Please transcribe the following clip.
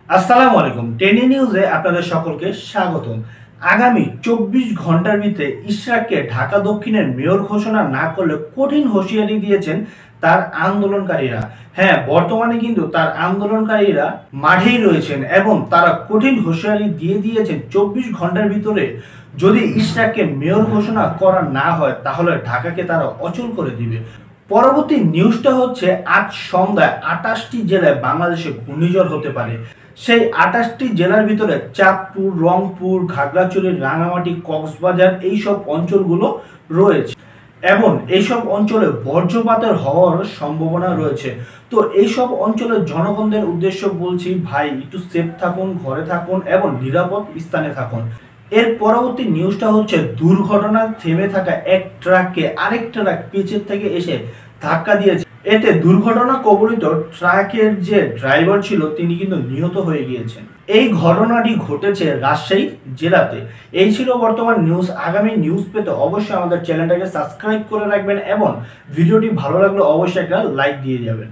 আসসালামু আলাইকুম। টেনি নিউজে আপনাদের সকলকে স্বাগতম। আগামী ২৪ ঘন্টার ভিতরে ইশরাককে ঢাকা দক্ষিণের মেয়র ঘোষণা না করলে কঠিন হুঁশিয়ারি দিয়েছেন তার আন্দোলনকারীরা। হ্যাঁ, বর্তমানে কিন্তু তার আন্দোলনকারীরা মাঠেই রয়েছেন এবং তারা কঠিন হুঁশিয়ারি দিয়ে দিয়েছেন ২৪ ঘন্টার ভিতরে যদি ইশরাককে মেয়র ঘোষণা করা না হয় তাহলে ঢাকাকে তারা অচল করে দিবে। পরবর্তী নিউজটা হচ্ছে আজ সন্ধ্যায় ২৮টি জেলায় বাংলাদেশে ঘূর্ণিঝড় হতে পারে। সেই ২৮টি জেলার ভিতরে চাঁদপুর, রংপুর, খাগড়াছড়ি, রাঙামাটি, কক্সবাজার এইসব অঞ্চলগুলো রয়েছে এবং এইসব অঞ্চলে বজ্রপাতের হওয়ার সম্ভাবনা রয়েছে। তো এইসব অঞ্চলের জনগণদের উদ্দেশ্য বলছি, ভাই একটু সেফ থাকুন, ঘরে থাকুন এবং নিরাপদ স্থানে থাকুন। এর পরবর্তী নিউজটা হচ্ছে দুর্ঘটনা থেমে থাকা এক ট্রাককে আরেক ট্রাক পিছের থেকে এসে ধাক্কা দিয়েছে। এতে দুর্ঘটনা কবলিত ট্রাকের যে ড্রাইভার ছিল তিনি কিন্তু নিহত হয়ে গিয়েছেন। এই ঘটনাটি ঘটেছে রাজশাহী জেলাতে। এই ছিল বর্তমান নিউজ। আগামী নিউজ পেতে অবশ্যই আমাদের চ্যানেলটাকে সাবস্ক্রাইব করে রাখবেন এবং ভিডিওটি ভালো লাগলে অবশ্যই একটা লাইক দিয়ে যাবেন।